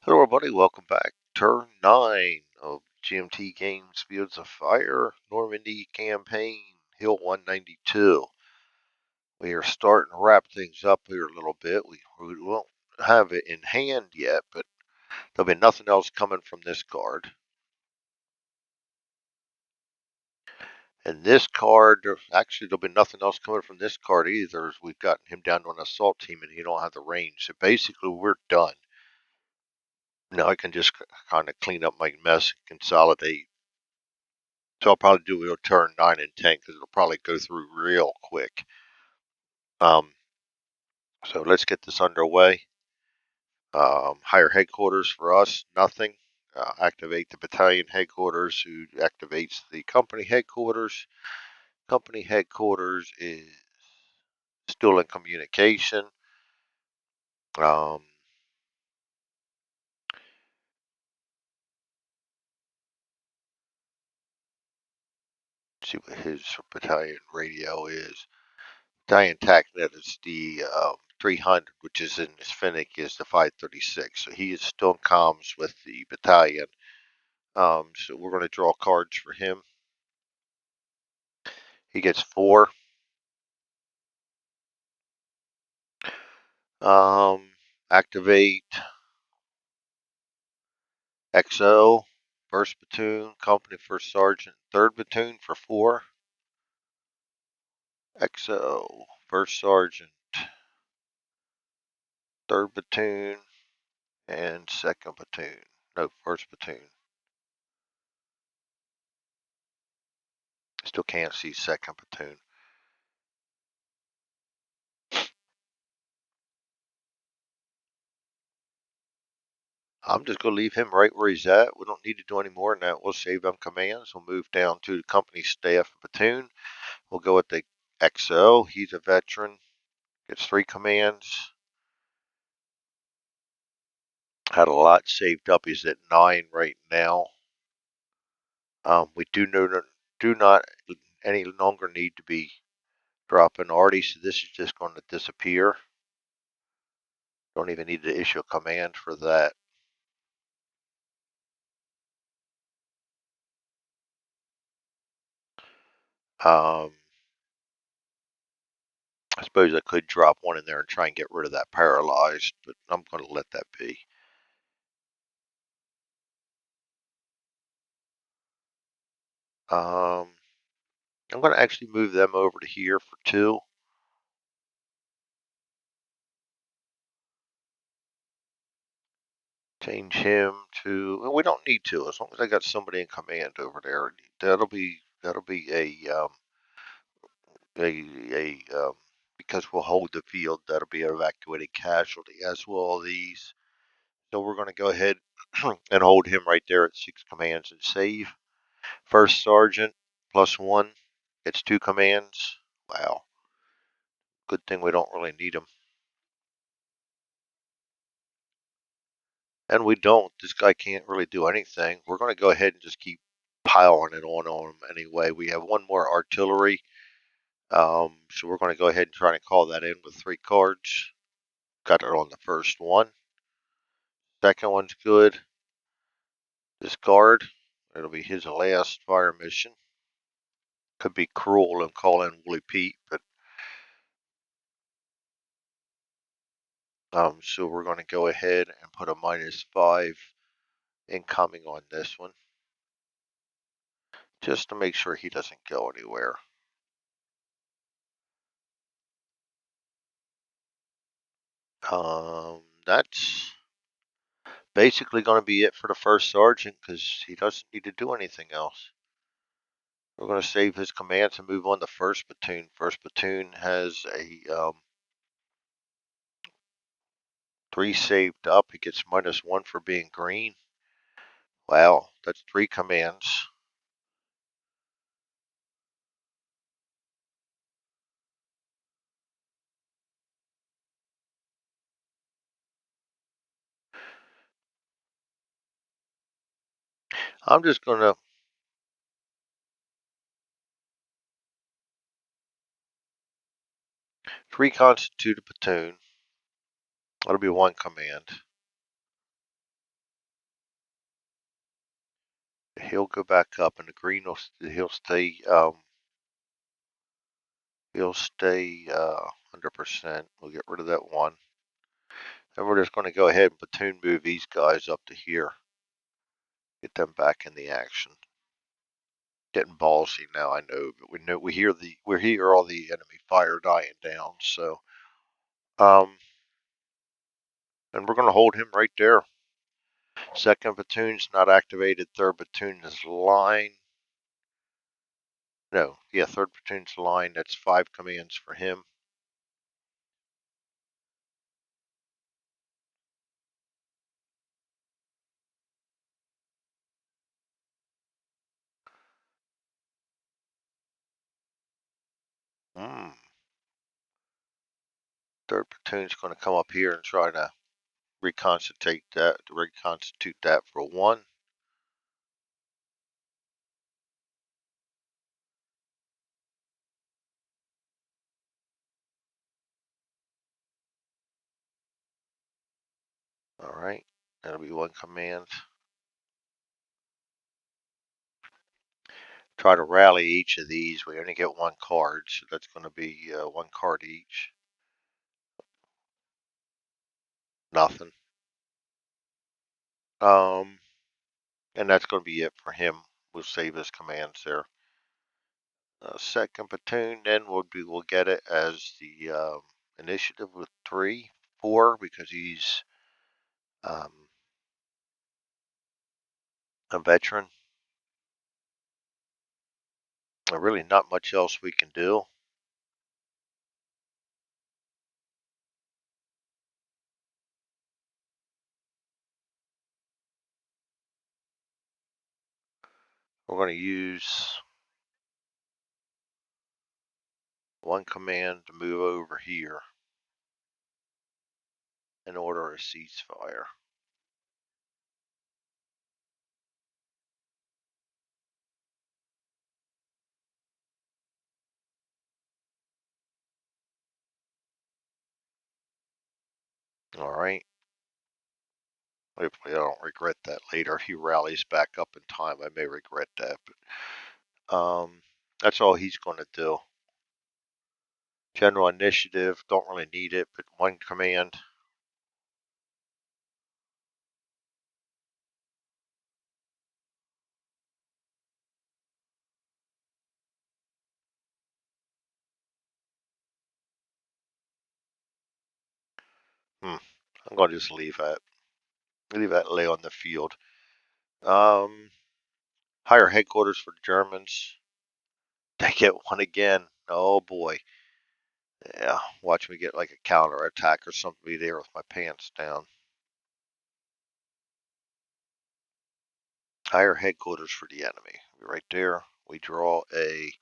Hello everybody, welcome back. Turn 9 of GMT Games Fields of Fire Normandy Campaign, Hill 192. We are starting to wrap things up here a little bit. We won't have it in hand yet, but there'll be nothing else coming from this card. And this card, actually there'll be nothing else coming from this card either, as we've gotten him down to an assault team and he don't have the range. So basically we're done. Now I can just kind of clean up my mess and consolidate. So I'll probably do turn 9 and 10 because it'll probably go through real quick. So let's get this underway. Higher headquarters for us, nothing. Activate the battalion headquarters, who activates the company headquarters. Company headquarters is still in communication. Um, see what his battalion radio is. Battalion TACnet is the 300, which is in his Finnick is the 536. So he is still in comms with the battalion. So we're going to draw cards for him. He gets 4. Activate XO, first platoon, company first sergeant, third platoon for 4. XO, first sergeant, third platoon, and second platoon. No, first platoon. Still can't see second platoon. I'm just going to leave him right where he's at. We don't need to do any more than that. We'll save him commands. We'll move down to the company staff platoon. We'll go with the XO. He's a veteran. Gets 3 commands. Had a lot saved up. He's at 9 right now. We do not any longer need to be dropping Artie, so this is just going to disappear. Don't even need to issue a command for that. I suppose I could drop one in there and try and get rid of that paralyzed, but I'm going to let that be. I'm going to actually move them over to here for 2. Change him to. Well, we don't need to, as long as I got somebody in command over there. That'll be a because we'll hold the field. That'll be an evacuated casualty, as will all these. So we're going to go ahead and hold him right there at 6 commands and save. First sergeant +1 gets 2 commands. Wow. Good thing we don't really need him. And we don't. This guy can't really do anything. We're going to go ahead and just keep piling it on him anyway. We have 1 more artillery. So we're going to go ahead and try to call that in with 3 cards. Got it on the first one. Second one's good. Discard. It'll be his last fire mission. Could be cruel and call in Woolly Pete, but so we're going to go ahead and put a -5 incoming on this one, just to make sure he doesn't go anywhere. That's basically going to be it for the first sergeant because he doesn't need to do anything else. We're going to save his commands and move on to first platoon. First platoon has a 3 saved up. He gets -1 for being green. Wow, that's 3 commands. I'm just going to 3 constitute a platoon. That'll be 1 command. He'll go back up, and the green will he'll stay 100%. We'll get rid of that one. And we're just going to go ahead and platoon move these guys up to here. Get them back in the action. Getting ballsy now, I know, but we hear all the enemy fire dying down. So, and we're going to hold him right there. Second platoon's not activated. Third platoon is line. No, yeah, third platoon's line. That's 5 commands for him. Third platoon's going to come up here and try to reconstitute that for 1. All right, that'll be 1 command. Try to rally each of these. We only get 1 card, so that's going to be 1 card each. Nothing. And that's going to be it for him. We'll save his commands there. Second platoon, then we'll get it as the initiative with 3, 4 because he's a veteran. Really, not much else we can do. We're going to use 1 command to move over here and order a ceasefire. All right. Hopefully, I don't regret that later. If he rallies back up in time, I may regret that. But that's all he's going to do. General initiative, don't really need it, but 1 command. I'm going to just leave that lay on the field. Higher headquarters for the Germans. They get 1 again. Oh boy. Yeah, watch me get like a counter attack or something there with my pants down. Higher headquarters for the enemy. Right there. We draw a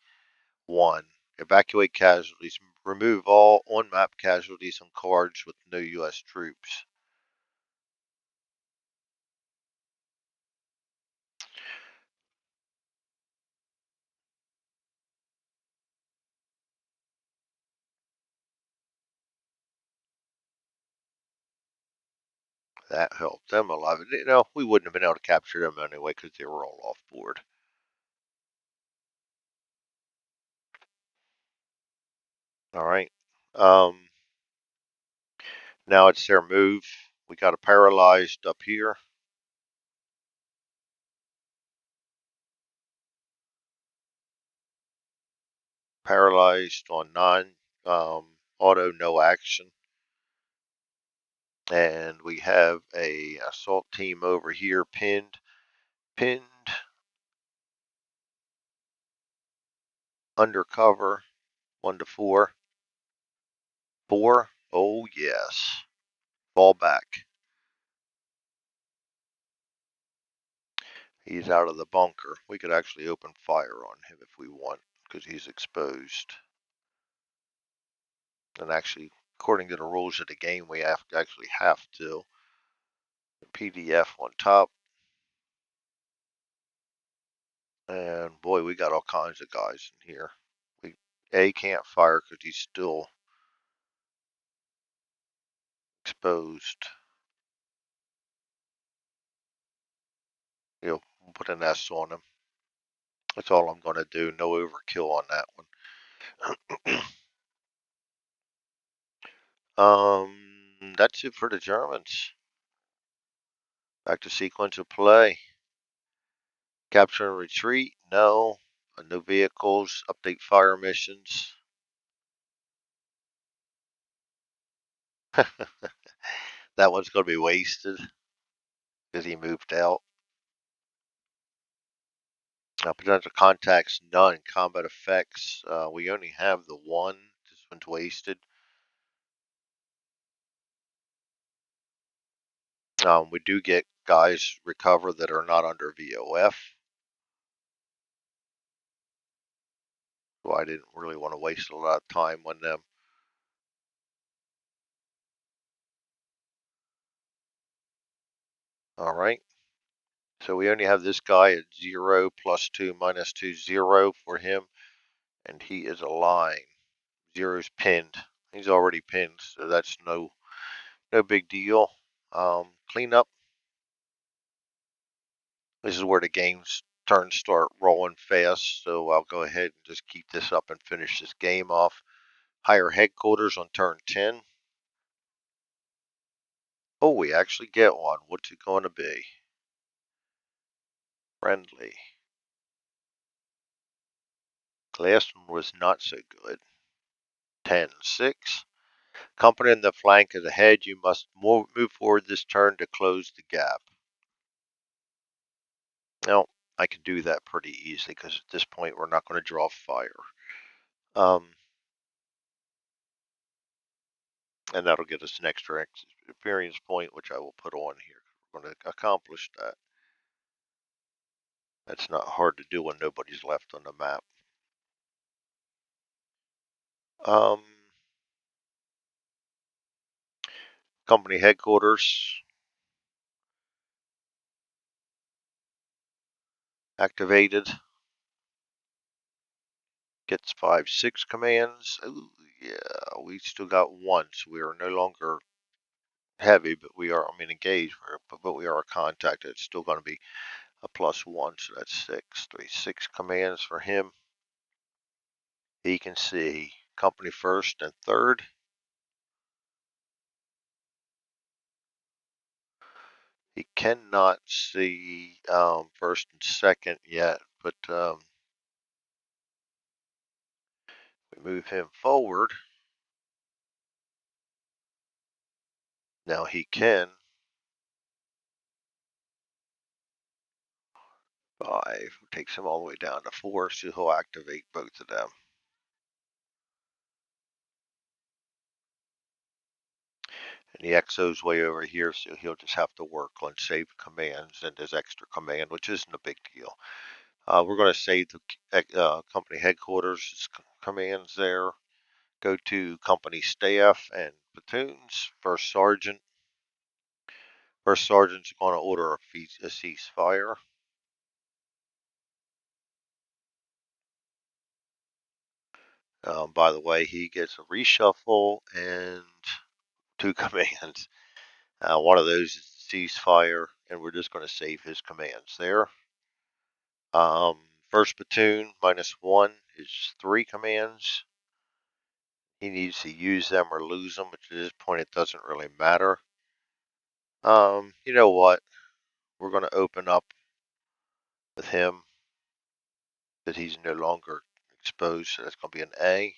1. Evacuate casualties. Remove all on-map casualties on cards with no U.S. troops. That helped them a lot. You know, we wouldn't have been able to capture them anyway because they were all off board. All right. Now it's their move. We got a paralyzed up here. Paralyzed on 9. Auto no action. And we have a assault team over here pinned. Undercover. 1 to 4. 4. Oh yes. Fall back. He's out of the bunker. We could actually open fire on him if we want because he's exposed. And actually, according to the rules of the game, we actually have to. PDF on top. And boy, we got all kinds of guys in here. A can't fire because he's still exposed. You know, put an S on him. That's all I'm going to do. No overkill on that one. That's it for the Germans. Back to sequence of play. Capture and retreat, no. No vehicles, update fire missions. That one's going to be wasted because he moved out. Potential contacts, none. Combat effects, we only have the one. This one's wasted. We do get guys recover that are not under VOF. So I didn't really want to waste a lot of time on them. All right. So we only have this guy at 0, +2, -2, 0 for him. And he is a line. 0's pinned. He's already pinned, so that's no big deal. Clean up. This is where the game's turns start rolling fast, so I'll go ahead and just keep this up and finish this game off. Higher headquarters on turn 10. Oh, we actually get one. What's it going to be? Friendly. The last one was not so good. 10-6. Company in the flank is ahead. You must move forward this turn to close the gap. Now, I can do that pretty easily because at this point we're not going to draw fire. And that'll get us an extra experience point, which I will put on here. We're going to accomplish that. That's not hard to do when nobody's left on the map. Company headquarters. Activated. Gets 5-6 commands. Ooh, yeah, we still got one, so we are no longer heavy, but we are, engaged, but we are a contact. It's still going to be a +1, so that's 6. 3-6 commands for him. He can see company first and third. He cannot see first and second yet, but we move him forward. Now he can. 5 takes him all the way down to 4, so he'll activate both of them. And the XO's way over here, so he'll just have to work on save commands and his extra command, which isn't a big deal. We're going to save the company headquarters commands there. Go to company staff and platoons. First sergeant's going to order a ceasefire. By the way, he gets a reshuffle and 2 commands. One of those is ceasefire, and we're just going to save his commands there. First platoon -1 is 3 commands. He needs to use them or lose them, which at this point it doesn't really matter. You know what? We're going to open up with him that he's no longer exposed, so that's going to be an A.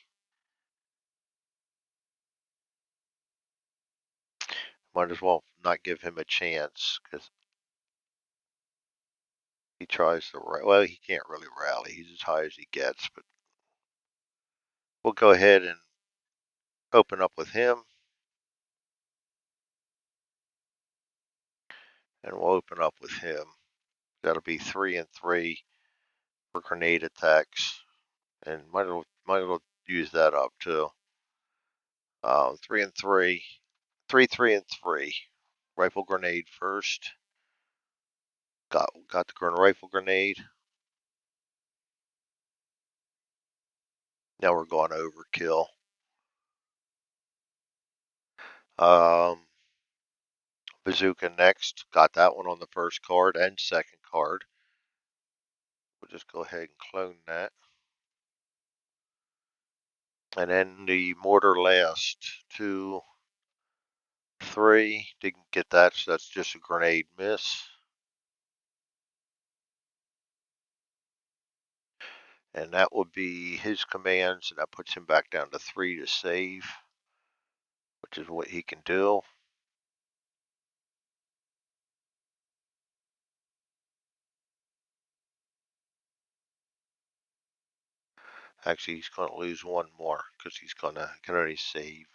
Might as well not give him a chance because he tries to well, he can't really rally. He's as high as he gets, but we'll go ahead and open up with him. And we'll open up with him. That'll be 3 and 3 for grenade attacks. And might as well use that up too. 3 and 3. 3, 3 and 3. Rifle grenade first. Got the rifle grenade. Now we're going overkill. Bazooka next. Got that one on the first card and second card. just go ahead and clone that. And then the mortar last 2, 3. Didn't get that, so that's just a grenade miss. And that would be his commands, and that puts him back down to 3 to save, which is what he can do. Actually, he's going to lose 1 more because he's can only save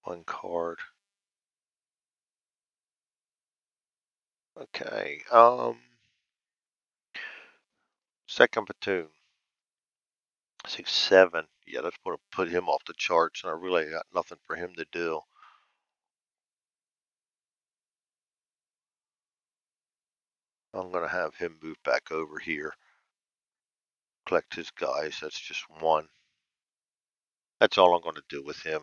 1 card. Okay. Second platoon. 6, 7. Yeah, that's going to put him off the charts, and I really got nothing for him to do. I'm going to have him move back over here. Collect his guys. That's just 1. That's all I'm going to do with him.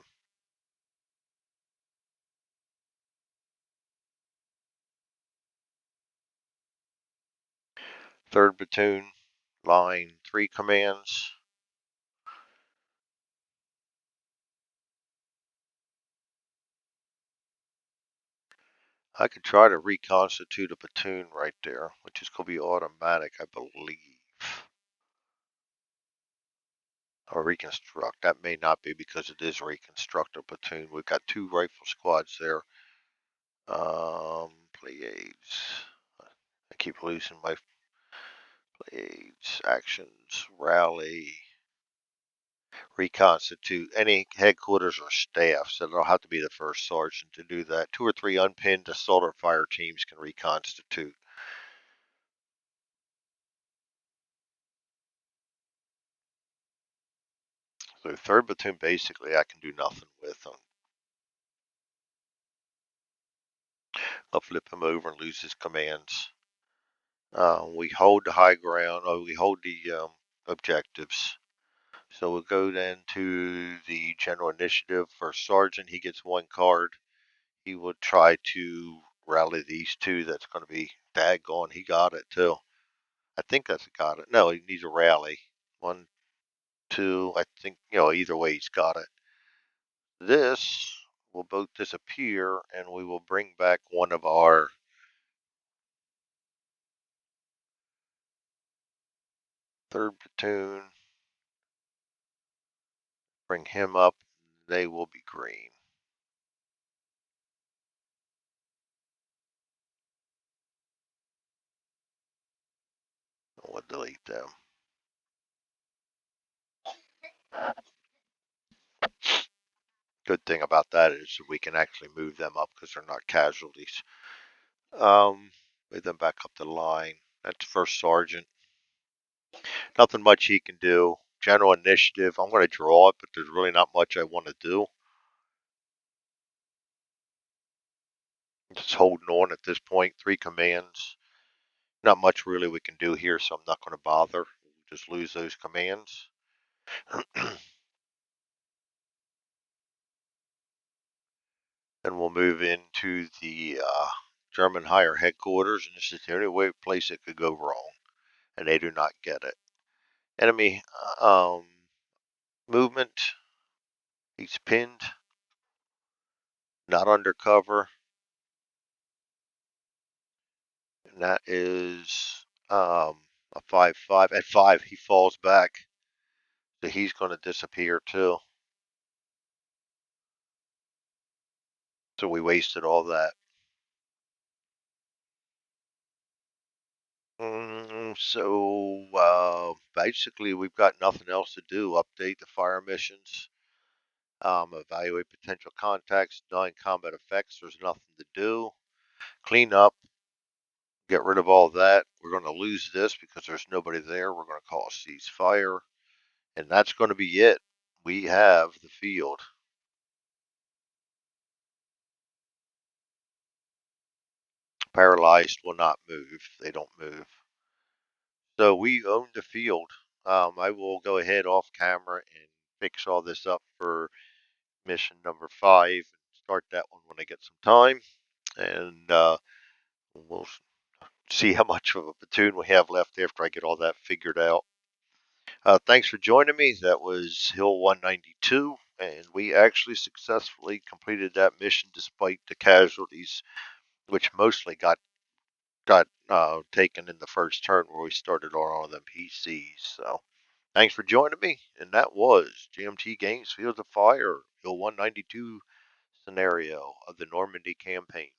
Third platoon, line 3 commands. I could try to reconstitute a platoon right there, which is going to be automatic, I believe. Or reconstruct. That may not be because it is reconstruct a platoon. We've got 2 rifle squads there. Pleiades. I keep losing my Pleiades. Actions. Rally. Reconstitute. Any headquarters or staff, so it'll have to be the first sergeant to do that. 2 or 3 unpinned assault or fire teams can reconstitute. So 3rd platoon, basically, I can do nothing with them. I'll flip him over and lose his commands. We hold the high ground. We hold the objectives. So we'll go then to the general initiative. For sergeant, he gets 1 card. He will try to rally these 2. That's going to be daggone. He got it too. I think that's got it. No, he needs a rally. 1, 2. I think, either way, he's got it. This will both disappear, and we will bring back one of our third platoon. Bring him up. They will be green. We'll delete them. Good thing about that is we can actually move them up because they're not casualties. Move them back up the line. That's first sergeant. Nothing much he can do. General initiative. I'm going to draw it, but there's really not much I want to do. Just holding on at this point. 3 commands. Not much really we can do here, so I'm not going to bother. Just lose those commands. Then we'll move into the German higher headquarters, and this is the only place it could go wrong, and they do not get it. Enemy movement. He's pinned, not undercover, and that is a 5-5. At 5, he falls back, so he's going to disappear too. So we wasted all that. So basically, we've got nothing else to do. Update the fire missions, evaluate potential contacts, non-combat effects. There's nothing to do. Clean up, get rid of all that. We're going to lose this because there's nobody there. We're going to call a ceasefire, and that's going to be it. We have the field. Paralyzed will not move. They don't move. So we own the field. I will go ahead off camera and fix all this up for mission number 5 and start that one when I get some time. And we'll see how much of a platoon we have left after I get all that figured out. Thanks for joining me. That was Hill 192, and we actually successfully completed that mission despite the casualties, which mostly got taken in the first turn where we started on all them PCs. So thanks for joining me, and that was GMT Games Fields of Fire, Hill 192 scenario of the Normandy campaign.